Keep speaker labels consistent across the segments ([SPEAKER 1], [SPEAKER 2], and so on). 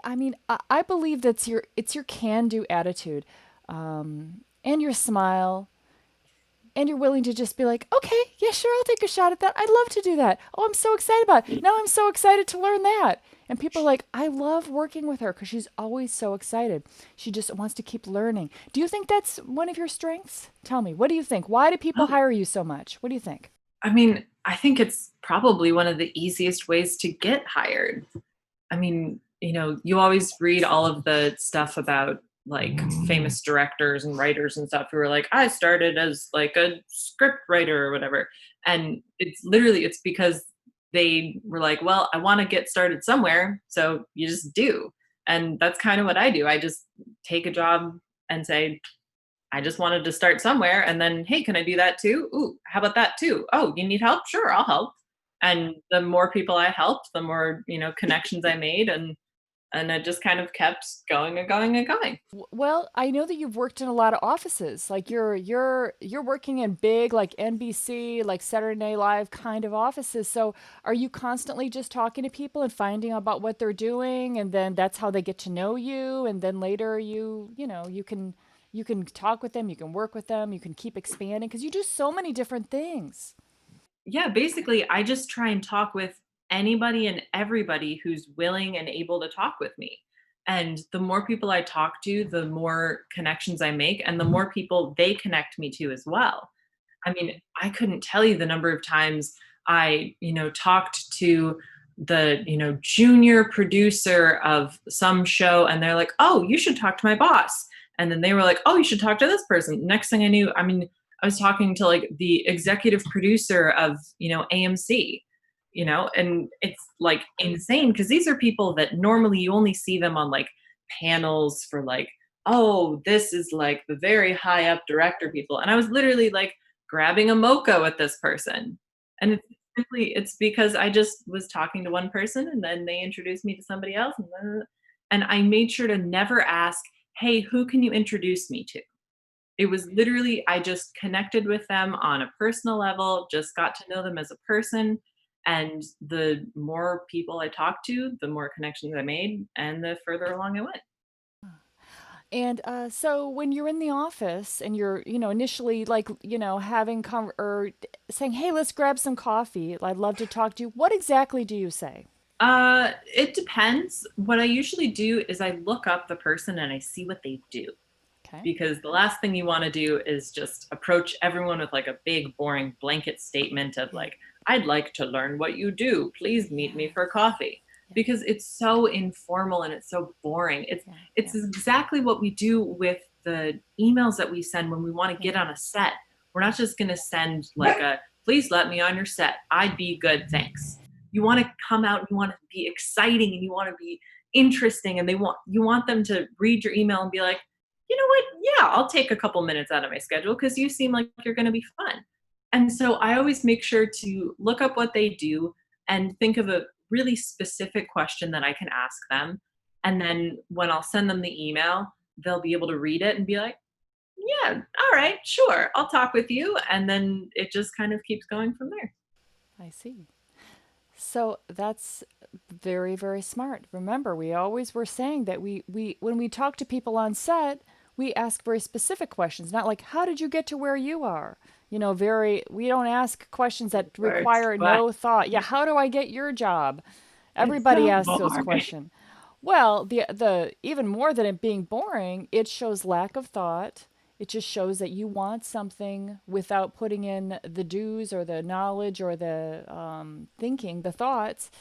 [SPEAKER 1] I mean, I believe that's it's your can-do attitude, and your smile, and you're willing to just be like, okay, yeah, sure, I'll take a shot at that. I'd love to do that. Oh, I'm so excited about it. Now I'm so excited to learn that. And people are like, I love working with her because she's always so excited. She just wants to keep learning. Do you think that's one of your strengths? Tell me, what do you think? Why do people
[SPEAKER 2] Oh,
[SPEAKER 1] hire you so much? What do you think?
[SPEAKER 2] I mean, I think it's probably one of the easiest ways to get hired. I mean, you always read all of the stuff about like famous directors and writers and stuff who are like, I started as like a script writer or whatever. And it's because they were like, well, I want to get started somewhere. So you just do. And that's kind of what I do. I just take a job and say, I just wanted to start somewhere. And then, hey, can I do that too? Ooh, how about that too? Oh, you need help? Sure, I'll help. And the more people I helped, the more, connections I made, and it just kind of kept going and going and going.
[SPEAKER 1] Well, I know that you've worked in a lot of offices. Like you're working in big like NBC, like Saturday Night Live kind of offices. So are you constantly just talking to people and finding out about what they're doing, and then that's how they get to know you, and then later you can talk with them, you can work with them, you can keep expanding because you do so many different things.
[SPEAKER 2] Yeah, basically, I just try and talk with anybody and everybody who's willing and able to talk with me. And the more people I talk to, the more connections I make, and the more people they connect me to as well. I mean, I couldn't tell you the number of times I, talked to the, junior producer of some show, and they're like, "Oh, you should talk to my boss." And then they were like, "Oh, you should talk to this person." Next thing I knew, I mean, I was talking to like the executive producer of, AMC, and it's like insane because these are people that normally you only see them on like panels for like, oh, this is like the very high up director people. And I was literally like grabbing a mocha with this person. And it's because I just was talking to one person and then they introduced me to somebody else and I made sure to never ask, "Hey, who can you introduce me to?" It was literally I just connected with them on a personal level, just got to know them as a person, and the more people I talked to, the more connections I made, and the further along I went.
[SPEAKER 1] And so when you're in the office and you're, initially like, having or saying, "Hey, let's grab some coffee. I'd love to talk to you." What exactly do you say?
[SPEAKER 2] It depends. What I usually do is I look up the person and I see what they do.
[SPEAKER 1] Okay.
[SPEAKER 2] Because the last thing you want to do is just approach everyone with like a big, boring blanket statement of
[SPEAKER 1] Yeah.
[SPEAKER 2] like, I'd like to learn what you do. Please meet me for
[SPEAKER 1] Yes.
[SPEAKER 2] coffee.
[SPEAKER 1] Yes.
[SPEAKER 2] Because it's so informal and it's so boring. It's
[SPEAKER 1] Yeah.
[SPEAKER 2] it's
[SPEAKER 1] Yeah.
[SPEAKER 2] exactly what we do with the emails that we send when we want to
[SPEAKER 1] Yeah.
[SPEAKER 2] get on a set. We're not just going to send like a please let me on your set. I'd be good, thanks. You want to come out, you want to be exciting and you want to be interesting and you want them to read your email and be like, you know what? Yeah, I'll take a couple minutes out of my schedule because you seem like you're going to be fun. And so I always make sure to look up what they do and think of a really specific question that I can ask them. And then when I'll send them the email, they'll be able to read it and be like, yeah, all right, sure, I'll talk with you. And then it just kind of keeps going from there.
[SPEAKER 1] I see. So that's very, very smart. Remember, we always were saying that we when we talk to people on set, we ask very specific questions, not like, how did you get to where you are? We don't ask questions that
[SPEAKER 2] Words,
[SPEAKER 1] require
[SPEAKER 2] but
[SPEAKER 1] no thought. Yeah, how do I get your job?
[SPEAKER 2] it's
[SPEAKER 1] Everybody
[SPEAKER 2] so
[SPEAKER 1] asks those
[SPEAKER 2] boring.
[SPEAKER 1] questions. Well, the even more than it being boring, it shows lack of thought. It just shows that you want something without putting in the do's or the knowledge or the thinking, the thoughts.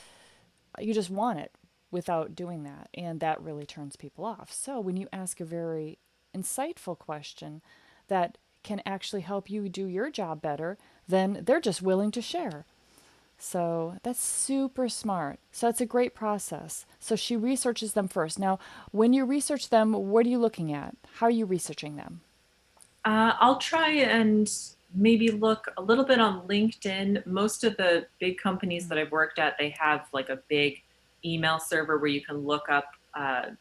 [SPEAKER 1] You just want it without doing that. And that really turns people off. So when you ask a very insightful question that can actually help you do your job better, then they're just willing to share. So that's super smart. So that's a great process. So she researches them first. Now, when you research them, what are you looking at? How are you researching them?
[SPEAKER 2] I'll try and maybe look a little bit on LinkedIn. Most of the big companies that I've worked at, they have like a big email server where you can look up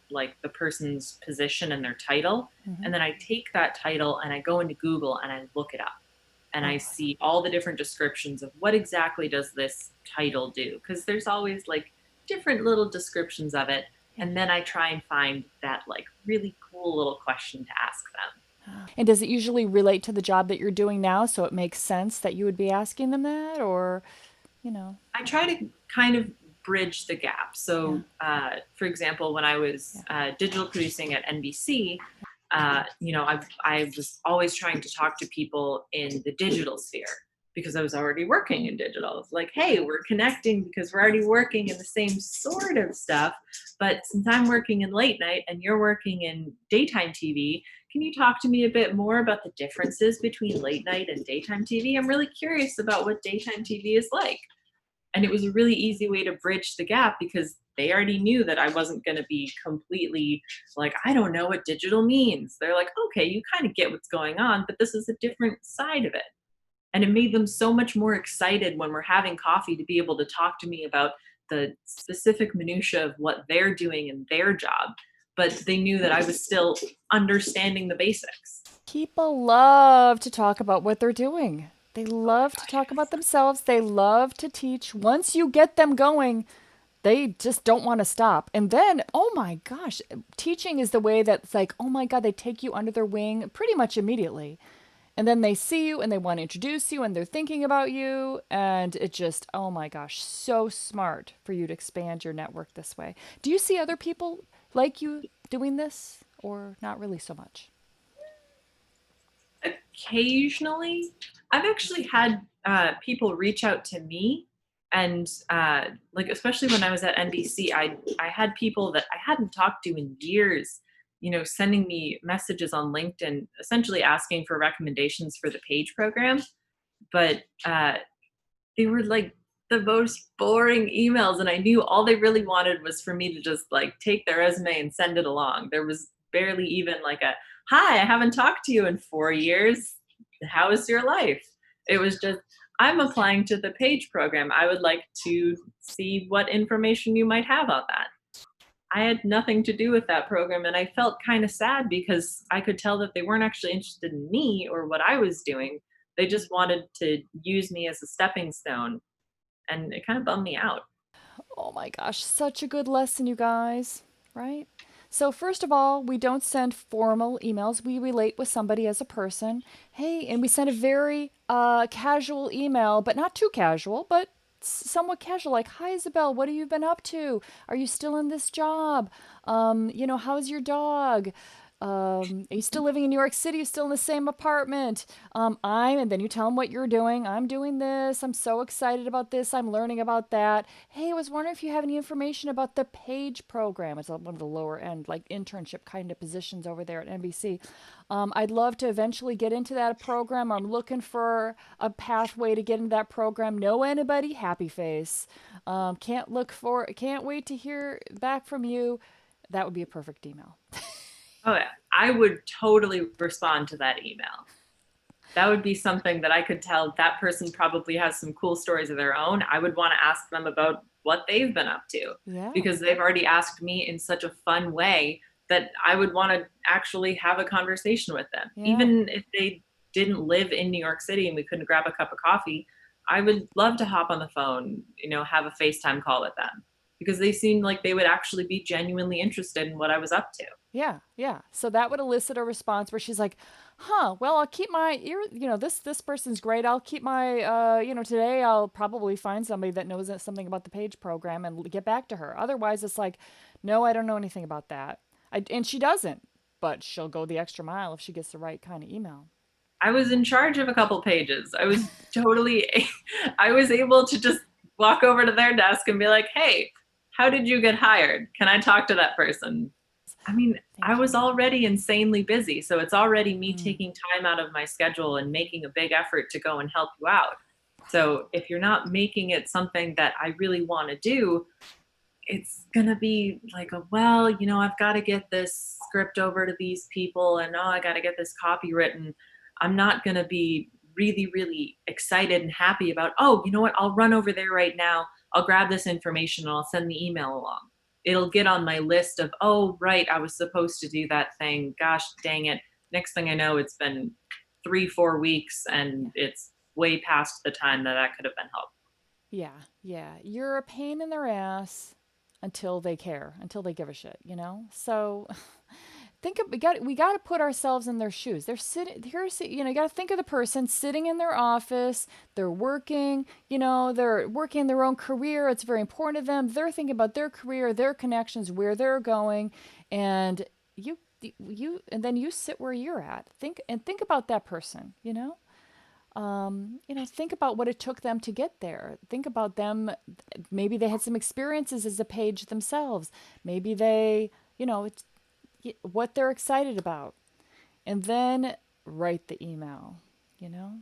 [SPEAKER 2] like the person's position and their title.
[SPEAKER 1] Mm-hmm.
[SPEAKER 2] And then I take that title and I go into Google and I look it up. And I
[SPEAKER 1] Oh,
[SPEAKER 2] see all the different descriptions of what exactly does this title do? Because there's always like different little descriptions of it.
[SPEAKER 1] Yeah.
[SPEAKER 2] And then I try and find that like really cool little question to ask them.
[SPEAKER 1] And does it usually relate to the job that you're doing now, so it makes sense that you would be asking them that, or, you know?
[SPEAKER 2] I try to kind of bridge the gap.
[SPEAKER 1] Yeah.
[SPEAKER 2] So, for example, when I
[SPEAKER 1] Yeah.
[SPEAKER 2] was digital producing at NBC, I was always trying to talk to people in the digital sphere because I was already working in digital. It's like, hey, we're connecting because we're already working in the same sort of stuff. But since I'm working in late night and you're working in daytime TV, can you talk to me a bit more about the differences between late night and daytime TV? I'm really curious about what daytime TV is like. And it was a really easy way to bridge the gap because they already knew that I wasn't going to be completely like, I don't know what digital means. They're like, okay, you kind of get what's going on, but this is a different side of it. And it made them so much more excited when we're having coffee to be able to talk to me about the specific minutia of what they're doing in their job. But they knew that I was still understanding the basics.
[SPEAKER 1] People love to talk about what they're doing. They
[SPEAKER 2] Oh my
[SPEAKER 1] love to
[SPEAKER 2] God,
[SPEAKER 1] talk about
[SPEAKER 2] yes.
[SPEAKER 1] themselves. They love to teach. Once you get them going, they just don't want to stop. And then, oh my gosh, teaching is the way that's like, oh my God, they take you under their wing pretty much immediately. And then they see you and they want to introduce you and they're thinking about you. And it just, oh my gosh, so smart for you to expand your network this way. Do you see other people like you doing this or not really so much?
[SPEAKER 2] Occasionally, I've actually had people reach out to me, and like especially when I was at NBC, I had people that I hadn't talked to in years, sending me messages on LinkedIn, essentially asking for recommendations for the page program. But they were like the most boring emails, and I knew all they really wanted was for me to just like take their resume and send it along. There was barely even like a hi, I haven't talked to you in 4 years. How is your life? It was just, I'm applying to the page program. I would like to see what information you might have on that. I had nothing to do with that program, and I felt kind of sad because I could tell that they weren't actually interested in me or what I was doing. They just wanted to use me as a stepping stone, and it kind of bummed me out.
[SPEAKER 1] Oh my gosh, such a good lesson, you guys, right? So, first of all, we don't send formal emails. We relate with somebody as a person. Hey, and we send a very casual email, but not too casual, but somewhat casual, like, hi, Isabel, what have you been up to? Are you still in this job? How's your dog? Are you still living in New York City? You still in the same apartment? And then you tell them what you're doing. I'm doing this. I'm so excited about this. I'm learning about that. Hey, I was wondering if you have any information about the PAGE program. It's one of the lower end, like internship kind of positions over there at NBC. I'd love to eventually get into that program. I'm looking for a pathway to get into that program. Know anybody? Happy face. Can't wait to hear back from you. That would be a perfect email.
[SPEAKER 2] Oh, yeah. I would totally respond to that email. That would be something that I could tell that person probably has some cool stories of their own. I would want to ask them about what they've been up to
[SPEAKER 1] Yeah,
[SPEAKER 2] because they've already asked me in such a fun way that I would want to actually have a conversation with them.
[SPEAKER 1] yeah.
[SPEAKER 2] Even if they didn't live in New York City and we couldn't grab a cup of coffee, I would love to hop on the phone, have a FaceTime call with them because they seemed like they would actually be genuinely interested in what I was up to.
[SPEAKER 1] Yeah, yeah. So that would elicit a response where she's like, "Huh, well, I'll keep my ear, this person's great. I'll keep my today I'll probably find somebody that knows something about the page program and get back to her. Otherwise, it's like, "No, I don't know anything about that." And she doesn't, but she'll go the extra mile if she gets the right kind of email.
[SPEAKER 2] I was in charge of a couple pages. I was totally, I was able to just walk over to their desk and be like, hey, how did you get hired? Can I talk to that person? I mean, I
[SPEAKER 1] Thank you.
[SPEAKER 2] was already insanely busy. So it's already me
[SPEAKER 1] Mm,
[SPEAKER 2] taking time out of my schedule and making a big effort to go and help you out. So if you're not making it something that I really want to do, it's gonna be like well, I've got to get this script over to these people, and I got to get this copy written. I'm not gonna be really, really excited and happy about. Oh, you know what? I'll run over there right now. I'll grab this information and I'll send the email along. It'll get on my list of oh, right, I was supposed to do that thing. Gosh, dang it! Next thing I know, it's been 3, 4 weeks,
[SPEAKER 1] yeah.
[SPEAKER 2] and it's way past the time that that could have been helped.
[SPEAKER 1] Yeah, yeah. You're a pain in their ass. until they care, until they give a shit, you know? So think of, we got to put ourselves in their shoes. They're sitting here's, you know, you got to think of the person sitting in their office. They're working, you know, they're working their own career. It's very important to them. They're thinking about their career, their connections, where they're going, and and then you sit where you're at. Think about that person, you know? You know, think about what it took them to get there. Think about them. Maybe they had some experiences as a page themselves. Maybe they, you know, it's what they're excited about. And then write the email, you know?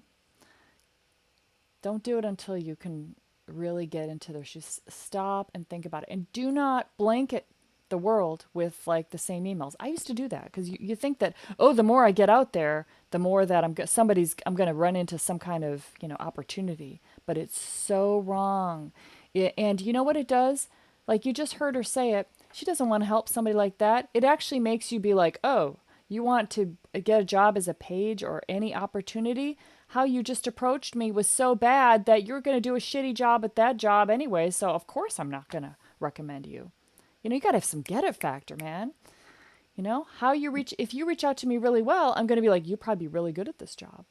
[SPEAKER 1] Don't do it until you can really get into their shoes. Stop and think about it. And do not blanket the world with like the same emails. I used to do that because you think that, oh, the more I get out there, the more that I'm going to run into some kind of, you know, opportunity. But it's so wrong. And you know what it does? Like you just heard her say it. She doesn't want to help somebody like that. It actually makes you be like, oh, you want to get a job as a page or any opportunity? How you just approached me was so bad that you're going to do a shitty job at that job anyway. So, of course, I'm not going to recommend you. You know, you got to have some get it factor, man. You know, if you reach out to me really well, I'm going to be like, you'd probably be really good at this job.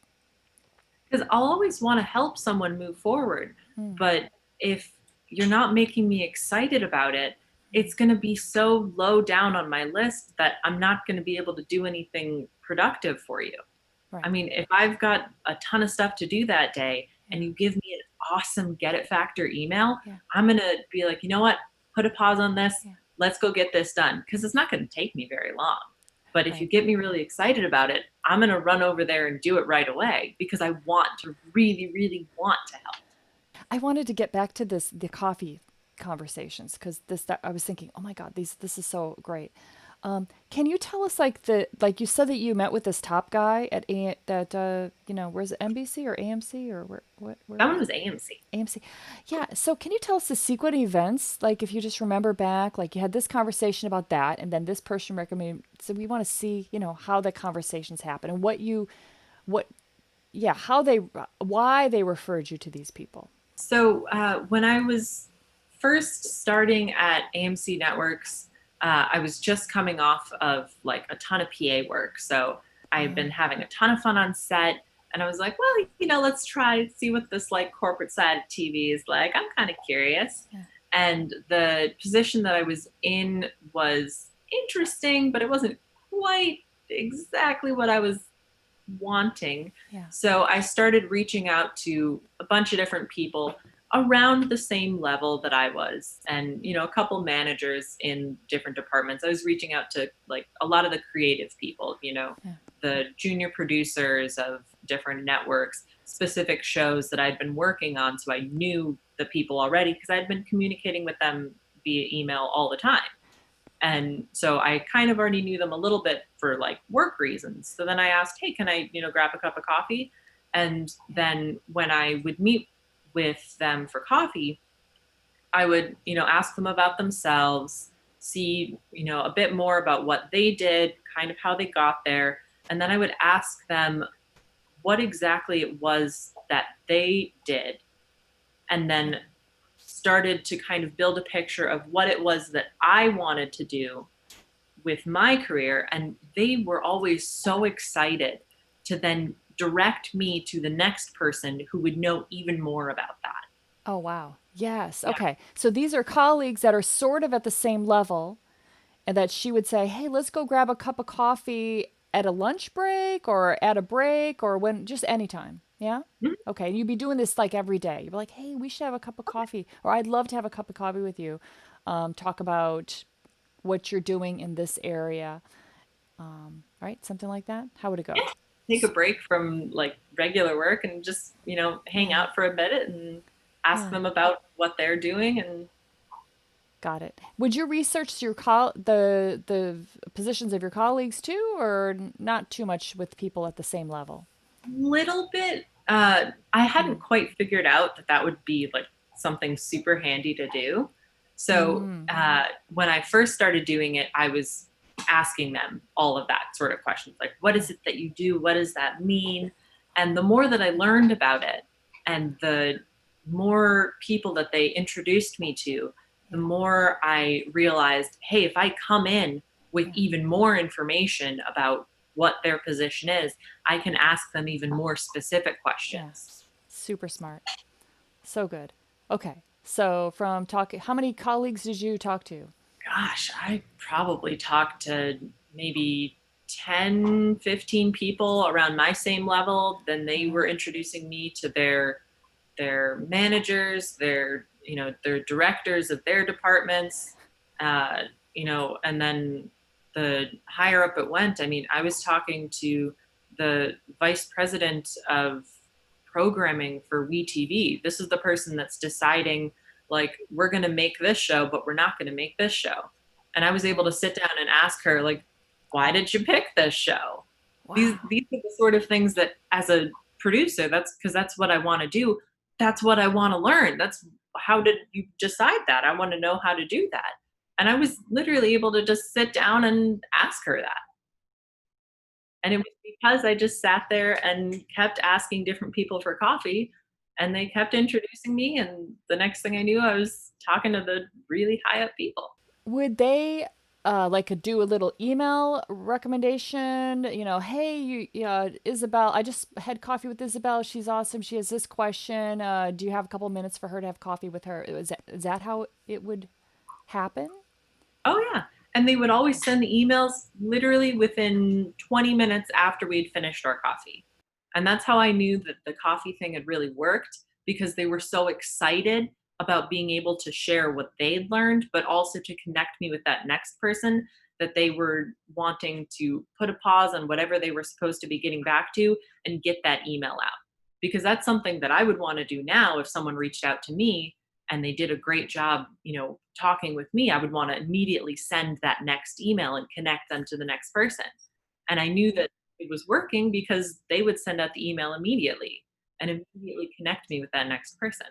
[SPEAKER 2] Because I'll always want to help someone move forward.
[SPEAKER 1] Hmm.
[SPEAKER 2] But if you're not making me excited about it, it's going to be so low down on my list that I'm not going to be able to do anything productive for you. I
[SPEAKER 1] Right.
[SPEAKER 2] mean, if I've got a ton of stuff to do that day
[SPEAKER 1] Yeah.
[SPEAKER 2] and you give me an awesome get it factor email,
[SPEAKER 1] Yeah.
[SPEAKER 2] I'm going to be like, you know what? Put a pause on this.
[SPEAKER 1] Yeah.
[SPEAKER 2] Let's go get this done because it's not going to take me very long. But if you
[SPEAKER 1] Right.
[SPEAKER 2] get me really excited about it, I'm going to run over there and do it right away because I want to really, really want to help.
[SPEAKER 1] I wanted to get back to the coffee conversations because I was thinking, oh my God, this is so great. Can you tell us like you said that you met with this top guy at that you know, where's it, NBC or AMC or where
[SPEAKER 2] That
[SPEAKER 1] was
[SPEAKER 2] one
[SPEAKER 1] it?
[SPEAKER 2] was AMC.
[SPEAKER 1] AMC. Yeah. So can you tell us the sequent events? Like if you just remember back, like you had this conversation about that, and then this person recommended. So we want to see, you know, how the conversations happen and what, yeah, why they referred you to these people.
[SPEAKER 2] So when I was first starting at AMC Networks, I was just coming off of like a ton of PA work. So I had been having a ton of fun on set. And I was like, well, you know, let's try see what this like corporate side of TV is like. I'm kind of curious.
[SPEAKER 1] Yeah.
[SPEAKER 2] And the position that I was in was interesting, but it wasn't quite exactly what I was wanting.
[SPEAKER 1] Yeah.
[SPEAKER 2] So I started reaching out to a bunch of different people around the same level that I was, and you know, a couple managers in different departments. I was reaching out to like a lot of the creative people, you know,
[SPEAKER 1] Yeah.
[SPEAKER 2] the junior producers of different networks, specific shows that I'd been working on, so I knew the people already because I'd been communicating with them via email all the time. And so I kind of already knew them a little bit for like work reasons. So then I asked, hey, can I, you know, grab a cup of coffee? And
[SPEAKER 1] Yeah.
[SPEAKER 2] then when I would meet with them for coffee, I would, you know, ask them about themselves, see, you know, a bit more about what they did, kind of how they got there. And then I would ask them what exactly it was that they did. And then started to kind of build a picture of what it was that I wanted to do with my career, and they were always so excited to then direct me to the next person who would know even more about that.
[SPEAKER 1] Oh, wow. Yes.
[SPEAKER 2] Yeah.
[SPEAKER 1] Okay. So these are colleagues that are sort of at the same level, and that she would say, hey, let's go grab a cup of coffee at a lunch break or at a break or when, just anytime. Yeah.
[SPEAKER 2] Mhm.
[SPEAKER 1] Okay. And you'd be doing this like every day. You'd be like, hey, we should have a cup of coffee, or I'd love to have a cup of coffee with you. Talk about what you're doing in this area. Right? Something like that. How would it go?
[SPEAKER 2] Yeah. Take a break from like regular work and just, you know, hang
[SPEAKER 1] Yeah.
[SPEAKER 2] out for a bit and ask
[SPEAKER 1] Yeah.
[SPEAKER 2] them about what they're doing. And
[SPEAKER 1] Got it. Would you research the positions of your colleagues too, or not too much with people at the same level?
[SPEAKER 2] little bit, I hadn't quite figured out that that would be like something super handy to do. So
[SPEAKER 1] Mm.
[SPEAKER 2] when I first started doing it, I was asking them all of that sort of questions, like, what
[SPEAKER 1] Yeah.
[SPEAKER 2] is it that you do? What does that mean? And the more that I learned about it, and the more people that they introduced me to, the
[SPEAKER 1] Yeah.
[SPEAKER 2] more I realized, hey, if I come in with
[SPEAKER 1] Yeah.
[SPEAKER 2] even more information about what their position is, I can ask them even more specific
[SPEAKER 1] Yeah.
[SPEAKER 2] questions.
[SPEAKER 1] Super smart. So good. Okay. So from talking, how many colleagues did you talk to?
[SPEAKER 2] Gosh, I probably talked to maybe 10, 15 people around my same level. Then they
[SPEAKER 1] Uh,
[SPEAKER 2] were introducing me to their managers, their directors of their departments, and then the higher up it went. I mean, I was talking to the vice president of programming for WeTV. This is the person that's deciding, like, we're going to make this show, but we're not going to make this show. And I was able to sit down and ask her, like, why did you pick this show?
[SPEAKER 1] wow.
[SPEAKER 2] These are the sort of things that, as a producer, that's because that's what I want to do. That's what I want to learn. That's how did you decide that? I want to know how to do that. And I was literally able to just sit down and ask her that. And it was because I just sat there and kept asking different people for coffee, and they kept introducing me, and the next thing I knew, I was talking to the really high up people.
[SPEAKER 1] Would they like do a little email recommendation? You know, hey, Isabel, I just had coffee with Isabel. She's awesome. She has this question. Do you have a couple minutes for her to have coffee with her? Is that how it would happen?
[SPEAKER 2] Oh, yeah. And they would always send the emails literally within 20 minutes after we'd finished our coffee. And that's how I knew that the coffee thing had really worked, because they were so excited about being able to share what they'd learned, but also to connect me with that next person, that they were wanting to put a pause on whatever they were supposed to be getting back to and get that email out. Because that's something that I would want to do now if someone reached out to me and they did a great job, talking with me. I would want to immediately send that next email and connect them to the next person. And I knew that it was working because they would send out the email immediately and immediately connect me with that next person.